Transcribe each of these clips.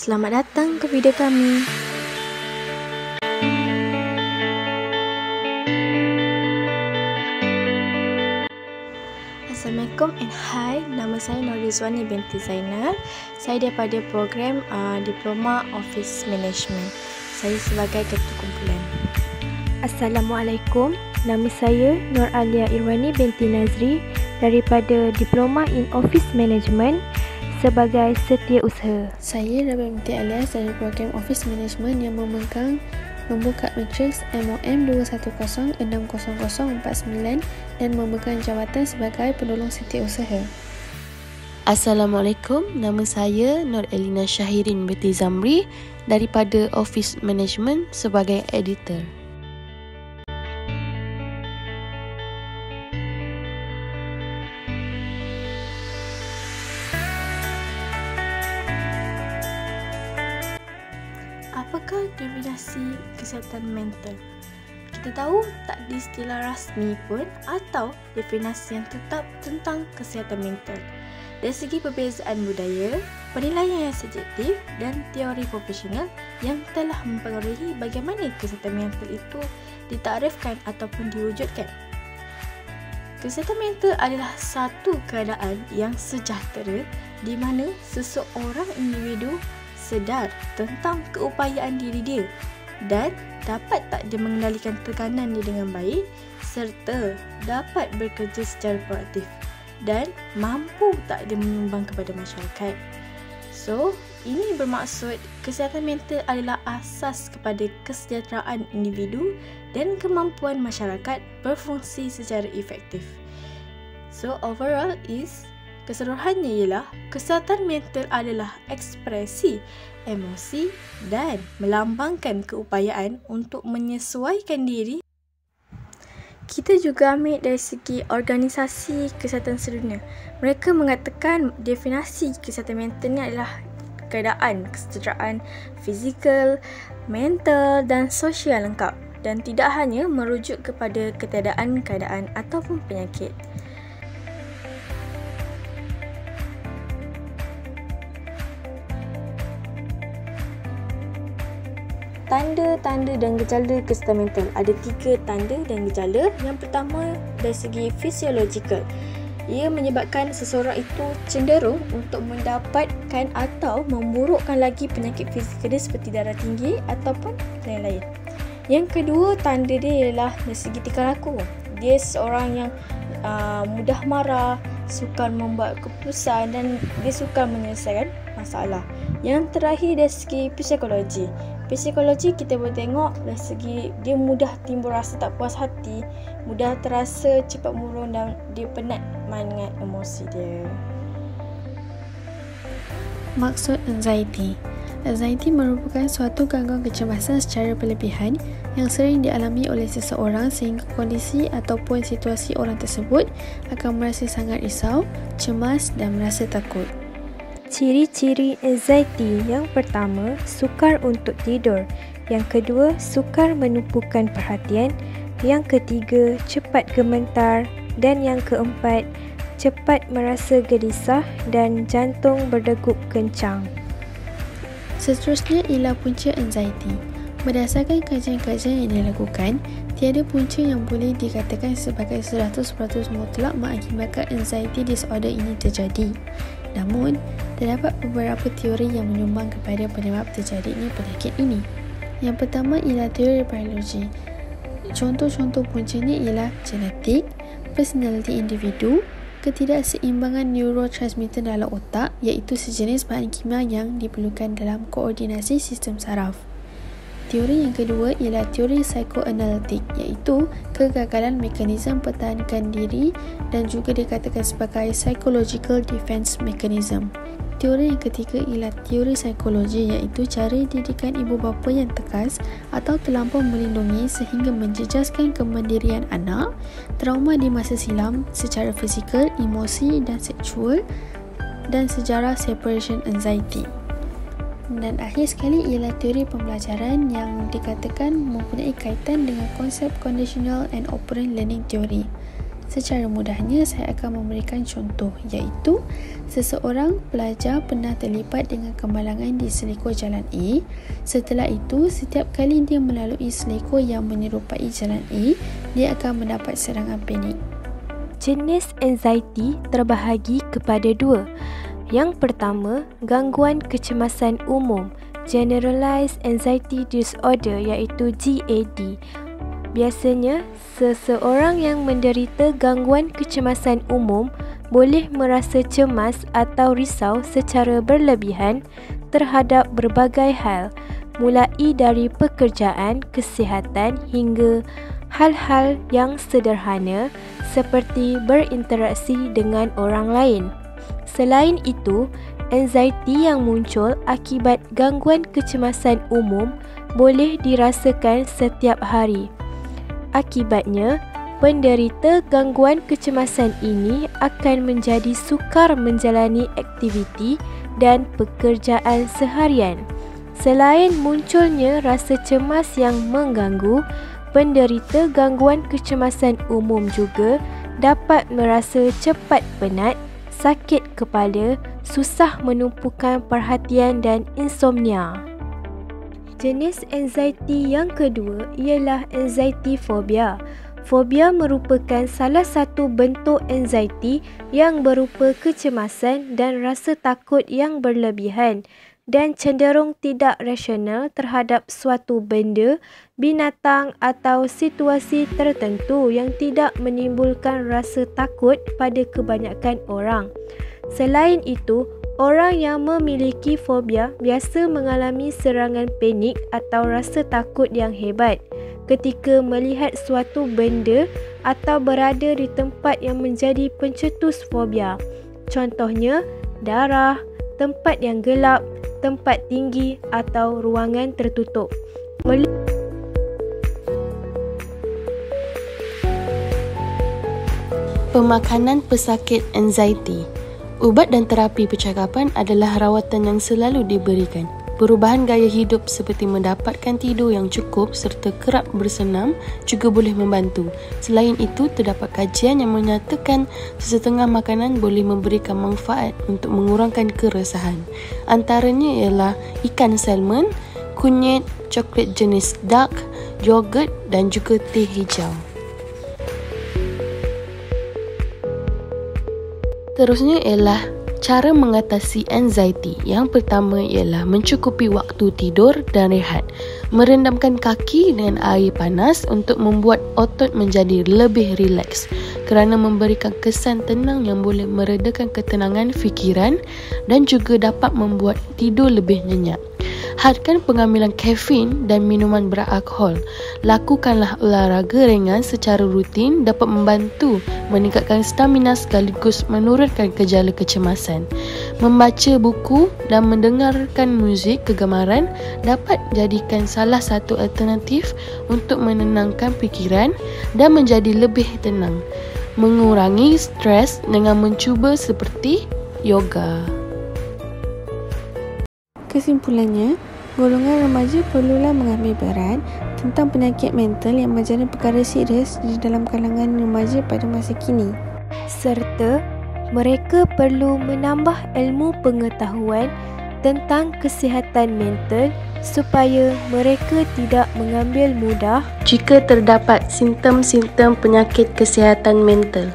Selamat datang ke video kami. Assalamualaikum and hi, nama saya Nur Rizwani binti Zainal. Saya daripada program Diploma Office Management. Saya sebagai ketua kumpulan. Assalamualaikum, nama saya Nur Alia Irwani binti Nazri daripada Diploma in Office Management sebagai setiausaha. Saya Rabia binti Alias dari program Office Management yang memegang nombor kad matriks MOM 210600049 dan memegang jawatan sebagai penolong setiausaha. Assalamualaikum, nama saya Nur Elina Syahirin binti Zamri daripada Office Management sebagai editor. Apakah definisi kesihatan mental? Kita tahu tak ada istilah rasmi pun atau definisi yang tetap tentang kesihatan mental. Dari segi perbezaan budaya, penilaian yang subjektif dan teori profesional yang telah mempengaruhi bagaimana kesihatan mental itu ditakrifkan ataupun diwujudkan. Kesihatan mental adalah satu keadaan yang sejahtera di mana seseorang individu sedar tentang keupayaan diri dia dan dapat tak dia mengendalikan tekanan dia dengan baik serta dapat bekerja secara proaktif dan mampu tak dia menyumbang kepada masyarakat. So, ini bermaksud kesihatan mental adalah asas kepada kesejahteraan individu dan kemampuan masyarakat berfungsi secara efektif. So, overall is keseluruhannya ialah kesihatan mental adalah ekspresi emosi dan melambangkan keupayaan untuk menyesuaikan diri. Kita juga ambil dari segi organisasi kesihatan sedunia. Mereka mengatakan definisi kesihatan mental ni adalah keadaan kesejahteraan fizikal, mental dan sosial lengkap dan tidak hanya merujuk kepada ketiadaan keadaan ataupun penyakit. Tanda-tanda dan gejala kesihatan mental. Ada 3 tanda dan gejala. Yang pertama dari segi fisiologikal. Ia menyebabkan seseorang itu cenderung untuk mendapatkan atau memburukkan lagi penyakit fizikal dia seperti darah tinggi ataupun lain-lain. Yang kedua tanda dia ialah dari segi tingkah laku. Dia seorang yang mudah marah, sukar membuat keputusan dan dia sukar menyelesaikan masalah. Yang terakhir dari segi psikologi. Psikologi kita boleh tengok dari segi dia mudah timbul rasa tak puas hati, mudah terasa cepat murung dan dia penat main dengan emosi dia. Maksud anxiety. Anxiety merupakan suatu gangguan kecemasan secara berlebihan yang sering dialami oleh seseorang sehingga kondisi ataupun situasi orang tersebut akan merasa sangat risau, cemas dan merasa takut. Ciri-ciri anxiety: yang pertama, sukar untuk tidur. Yang kedua, sukar menumpukan perhatian. Yang ketiga, cepat gemetar. Dan yang keempat, cepat merasa gelisah dan jantung berdegup kencang. Seterusnya ialah punca anxiety. Berdasarkan kajian-kajian yang dilakukan, tiada punca yang boleh dikatakan sebagai 100% mutlak mengakibatkan anxiety disorder ini terjadi. Namun, terdapat beberapa teori yang menyumbang kepada penyebab terjadinya penyakit ini. Yang pertama ialah teori biologi. Contoh-contoh puncanya ialah genetik, personaliti individu, ketidakseimbangan neurotransmitter dalam otak iaitu sejenis bahan kimia yang diperlukan dalam koordinasi sistem saraf. Teori yang kedua ialah teori psikoanalitik iaitu kegagalan mekanisme pertahankan diri dan juga dikatakan sebagai psychological defense mechanism. Teori yang ketiga ialah teori psikologi iaitu cara didikan ibu bapa yang tegas atau terlampau melindungi sehingga menjejaskan kemandirian anak, trauma di masa silam secara fizikal, emosi dan seksual dan sejarah separation anxiety. Dan akhir sekali ialah teori pembelajaran yang dikatakan mempunyai kaitan dengan konsep conditional and operant learning theory. Secara mudahnya, saya akan memberikan contoh, iaitu seseorang pelajar pernah terlibat dengan kemalangan di selekor jalan A. Setelah itu, setiap kali dia melalui selekor yang menyerupai jalan A, dia akan mendapat serangan panik. Jenis anxiety terbahagi kepada dua. Yang pertama, gangguan kecemasan umum, Generalized Anxiety Disorder, iaitu GAD. Biasanya, seseorang yang menderita gangguan kecemasan umum boleh merasa cemas atau risau secara berlebihan terhadap berbagai hal, mulai dari pekerjaan, kesihatan hingga hal-hal yang sederhana seperti berinteraksi dengan orang lain. Selain itu, anxiety yang muncul akibat gangguan kecemasan umum boleh dirasakan setiap hari. Akibatnya, penderita gangguan kecemasan ini akan menjadi sukar menjalani aktiviti dan pekerjaan seharian. Selain munculnya rasa cemas yang mengganggu, penderita gangguan kecemasan umum juga dapat merasa cepat penat, sakit kepala, susah menumpukan perhatian dan insomnia. Jenis anxiety yang kedua ialah anxiety phobia. Fobia merupakan salah satu bentuk anxiety yang berupa kecemasan dan rasa takut yang berlebihan dan cenderung tidak rasional terhadap suatu benda, binatang atau situasi tertentu yang tidak menimbulkan rasa takut pada kebanyakan orang. Selain itu, orang yang memiliki fobia biasa mengalami serangan panik atau rasa takut yang hebat ketika melihat suatu benda atau berada di tempat yang menjadi pencetus fobia. Contohnya, darah, tempat yang gelap, tempat tinggi atau ruangan tertutup. Pemakanan pesakit anxiety. Ubat dan terapi percakapan adalah rawatan yang selalu diberikan. Perubahan gaya hidup seperti mendapatkan tidur yang cukup serta kerap bersenam juga boleh membantu. Selain itu, terdapat kajian yang menyatakan sesetengah makanan boleh memberikan manfaat untuk mengurangkan keresahan. Antaranya ialah ikan salmon, kunyit, coklat jenis dark, yogurt dan juga teh hijau. Terusnya ialah cara mengatasi anxiety. Yang pertama ialah mencukupi waktu tidur dan rehat. Merendamkan kaki dengan air panas untuk membuat otot menjadi lebih rileks kerana memberikan kesan tenang yang boleh meredakan ketenangan fikiran dan juga dapat membuat tidur lebih nyenyak. Hadkan pengambilan kafein dan minuman beralkohol. Lakukanlah olahraga ringan secara rutin dapat membantu meningkatkan stamina sekaligus menurunkan gejala kecemasan. Membaca buku dan mendengarkan muzik kegemaran dapat jadikan salah satu alternatif untuk menenangkan fikiran dan menjadi lebih tenang. Mengurangi stres dengan mencuba seperti yoga. Kesimpulannya, golongan remaja perlulah mengambil berat tentang penyakit mental yang menjadi perkara serius di dalam kalangan remaja pada masa kini. Serta mereka perlu menambah ilmu pengetahuan tentang kesihatan mental supaya mereka tidak mengambil mudah jika terdapat simptom-simptom penyakit kesihatan mental.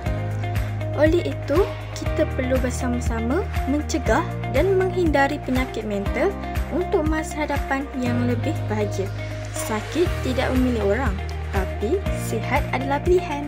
Oleh itu, kita perlu bersama-sama mencegah dan menghindari penyakit mental untuk masa hadapan yang lebih bahagia. Sakit tidak memilih orang, tapi sihat adalah pilihan.